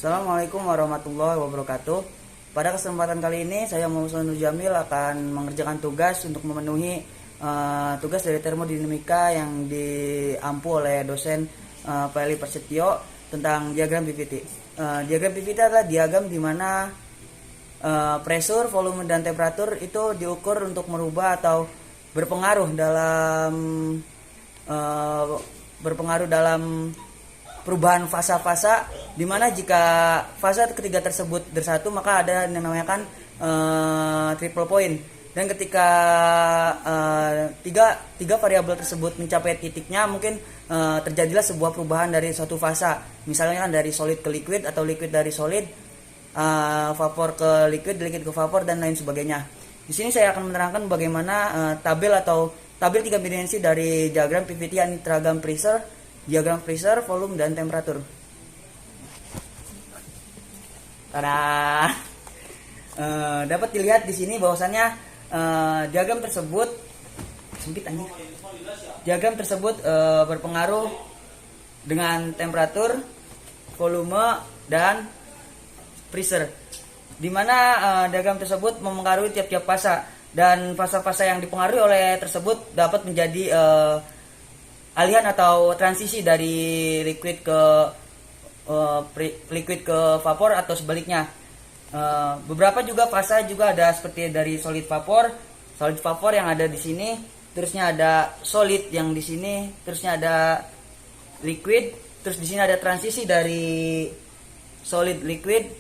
Assalamualaikum warahmatullahi wabarakatuh. Pada kesempatan kali ini saya Muhammad Nur Jamil akan mengerjakan tugas untuk memenuhi tugas dari termodinamika yang diampu oleh dosen Pak Eli Prasetyo tentang diagram PVT. Diagram PVT adalah diagram di mana pressure, volume, dan temperatur itu diukur untuk merubah atau berpengaruh dalam perubahan fasa-fasa, di mana jika fasa ketiga tersebut bersatu maka ada yang dinamakan triple point, dan ketika tiga variabel tersebut mencapai titiknya mungkin terjadilah sebuah perubahan dari suatu fasa, misalnya dari solid ke liquid atau liquid dari solid, vapor ke liquid, liquid ke vapor, dan lain sebagainya. Di sini saya akan menerangkan bagaimana tabel 3 dimensi dari diagram PVT yang diagram pressure, volume, dan temperatur. Tada! Dapat dilihat di sini bahwasannya diagram tersebut berpengaruh dengan temperatur, volume, dan pressure, di mana diagram tersebut mempengaruhi tiap-tiap fasa, dan fasa-fasa yang dipengaruhi oleh tersebut dapat menjadi alihan atau transisi dari liquid ke vapor atau sebaliknya. Beberapa juga fasa juga ada seperti dari solid vapor yang ada di sini, terusnya ada solid yang di sini, terusnya ada liquid, terus di sini ada transisi dari solid liquid,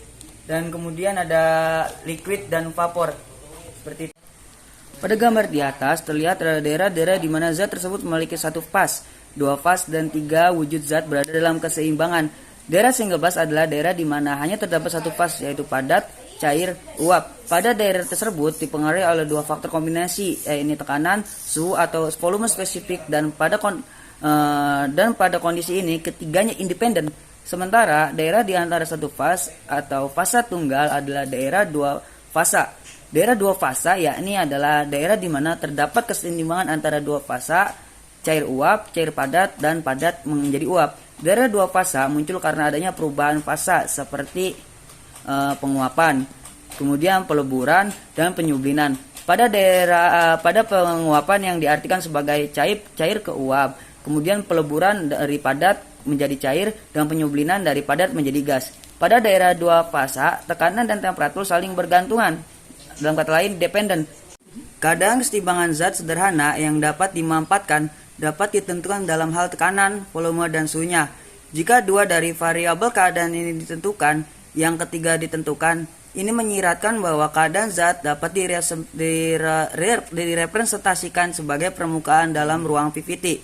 dan kemudian ada liquid dan vapor seperti itu. Pada gambar di atas terlihat ada daerah-daerah di mana zat tersebut memiliki satu fase, 2 fase, dan 3 wujud zat berada dalam keseimbangan. Daerah single fase adalah daerah di mana hanya terdapat satu fase, yaitu padat, cair, uap. Pada daerah tersebut dipengaruhi oleh 2 faktor kombinasi, yaitu tekanan, suhu atau volume spesifik, dan pada kondisi ini ketiganya independen. Sementara daerah di antara satu fase atau fasa tunggal adalah daerah 2 fasa. Daerah 2 fasa yakni adalah daerah di mana terdapat keseimbangan antara 2 fasa, cair uap, cair padat, dan padat menjadi uap. Daerah 2 fasa muncul karena adanya perubahan fasa seperti penguapan, kemudian peleburan, dan penyublinan. Pada penguapan yang diartikan sebagai cair ke uap, kemudian peleburan dari padat menjadi cair, dan penyublinan dari padat menjadi gas. Pada daerah 2 fasa, tekanan dan temperatur saling bergantungan. Dalam kata lain, dependen. Keadaan keseimbangan zat sederhana yang dapat dimanfaatkan dapat ditentukan dalam hal tekanan, volume, dan suhunya. Jika 2 dari variabel keadaan ini ditentukan, yang ketiga ditentukan, ini menyiratkan bahwa keadaan zat dapat direpresentasikan sebagai permukaan dalam ruang PVT.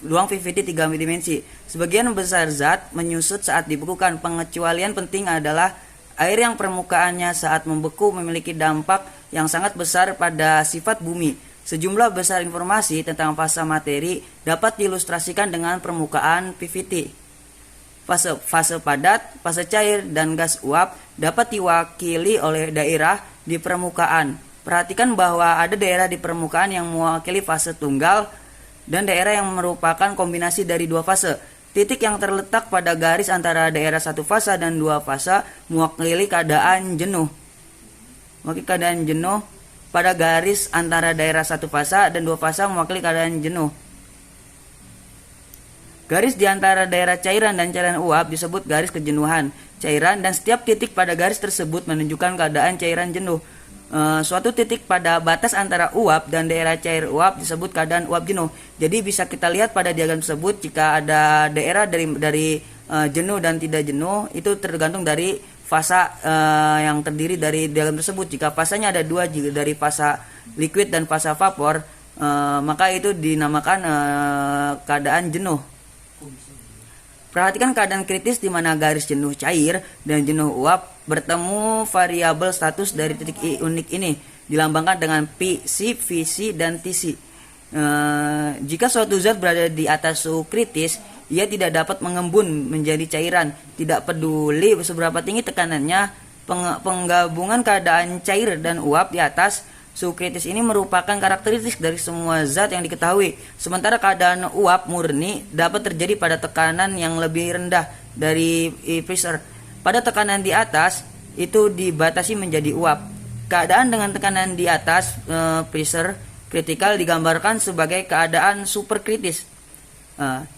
Ruang PVT 3 dimensi. Sebagian besar zat menyusut saat dibekukan. Pengecualian penting adalah air yang permukaannya saat membeku memiliki dampak yang sangat besar pada sifat bumi. Sejumlah besar informasi tentang fase materi dapat diilustrasikan dengan permukaan PVT. Fase padat, fase cair, dan gas uap dapat diwakili oleh daerah di permukaan. Perhatikan bahwa ada daerah di permukaan yang mewakili fase tunggal dan daerah yang merupakan kombinasi dari 2 fase. Titik yang terletak pada garis antara daerah 1 fasa dan 2 fasa mewakili keadaan jenuh. Pada garis antara daerah 1 fasa dan 2 fasa mewakili keadaan jenuh. Garis di antara daerah cairan dan cairan uap disebut garis kejenuhan cairan, dan setiap titik pada garis tersebut menunjukkan keadaan cairan jenuh. Suatu titik pada batas antara uap dan daerah cair uap disebut keadaan uap jenuh. Jadi bisa kita lihat pada diagram tersebut, jika ada daerah dari jenuh dan tidak jenuh, itu tergantung dari fasa yang terdiri dari diagram tersebut. Jika fasanya ada 2, jika dari fasa liquid dan fasa vapor, maka itu dinamakan keadaan jenuh. Perhatikan keadaan kritis di mana garis jenuh cair dan jenuh uap bertemu variabel status dari titik unik ini dilambangkan dengan PC, VC, dan TC. Jika suatu zat berada di atas suhu kritis, ia tidak dapat mengembun menjadi cairan. Tidak peduli seberapa tinggi tekanannya, penggabungan keadaan cair dan uap di atas Suhu kritis ini merupakan karakteristik dari semua zat yang diketahui. Sementara keadaan uap murni dapat terjadi pada tekanan yang lebih rendah dari pressure. Pada tekanan di atas itu dibatasi menjadi uap. Keadaan dengan tekanan di atas pressure kritikal digambarkan sebagai keadaan superkritis.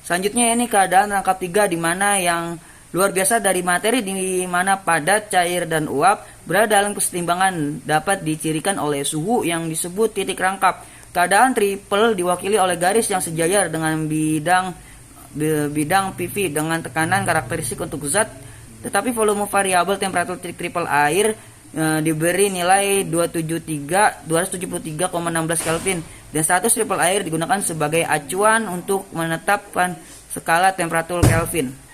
Selanjutnya ini keadaan rangkap 3 di mana yang luar biasa dari materi di mana padat, cair, dan uap berada dalam kesetimbangan dapat dicirikan oleh suhu yang disebut titik rangkap. Keadaan triple diwakili oleh garis yang sejajar dengan bidang PV dengan tekanan karakteristik untuk zat, tetapi volume variabel temperatur titik triple air diberi nilai 273,16 Kelvin dan status triple air digunakan sebagai acuan untuk menetapkan skala temperatur Kelvin.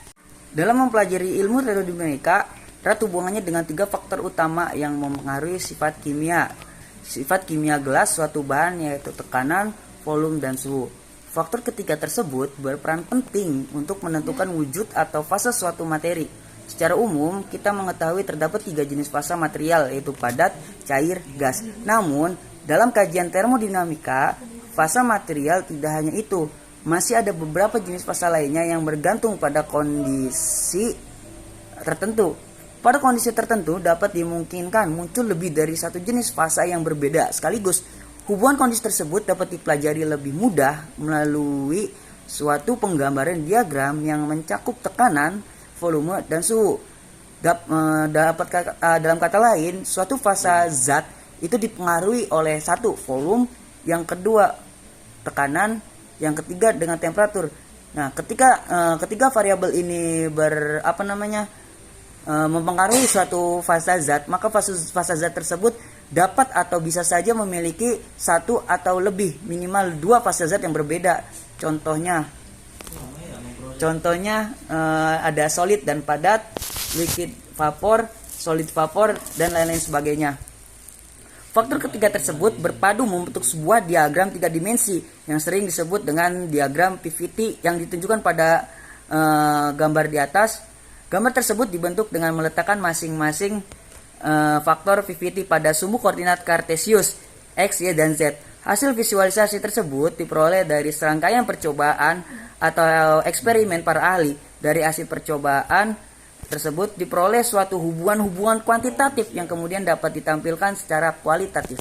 Dalam mempelajari ilmu termodinamika, erat hubungannya dengan 3 faktor utama yang mempengaruhi sifat kimia gelas suatu bahan, yaitu tekanan, volume, dan suhu. Faktor ketiga tersebut berperan penting untuk menentukan wujud atau fase suatu materi. Secara umum, kita mengetahui terdapat 3 jenis fase material, yaitu padat, cair, gas. Namun, dalam kajian termodinamika, fase material tidak hanya itu. Masih ada beberapa jenis fase lainnya yang bergantung pada kondisi tertentu. Pada kondisi tertentu, dapat dimungkinkan muncul lebih dari satu jenis fase yang berbeda sekaligus. Hubungan kondisi tersebut dapat dipelajari lebih mudah melalui suatu penggambaran diagram yang mencakup tekanan, volume, dan suhu. Dalam kata lain, suatu fase zat itu dipengaruhi oleh satu, volume, yang kedua tekanan, yang ketiga dengan temperatur. Nah, ketika variabel ini mempengaruhi suatu fase zat, maka fase zat tersebut dapat atau bisa saja memiliki satu atau lebih minimal 2 fase zat yang berbeda. Contohnya ada solid dan padat, liquid vapor, solid vapor, dan lain-lain sebagainya. Faktor ketiga tersebut berpadu membentuk sebuah diagram 3 dimensi yang sering disebut dengan diagram PVT yang ditunjukkan pada gambar di atas. Gambar tersebut dibentuk dengan meletakkan masing-masing faktor PVT pada sumbu koordinat Kartesius X, Y, dan Z. Hasil visualisasi tersebut diperoleh dari serangkaian percobaan atau eksperimen para ahli. Dari hasil percobaan tersebut diperoleh suatu hubungan-hubungan kuantitatif yang kemudian dapat ditampilkan secara kualitatif.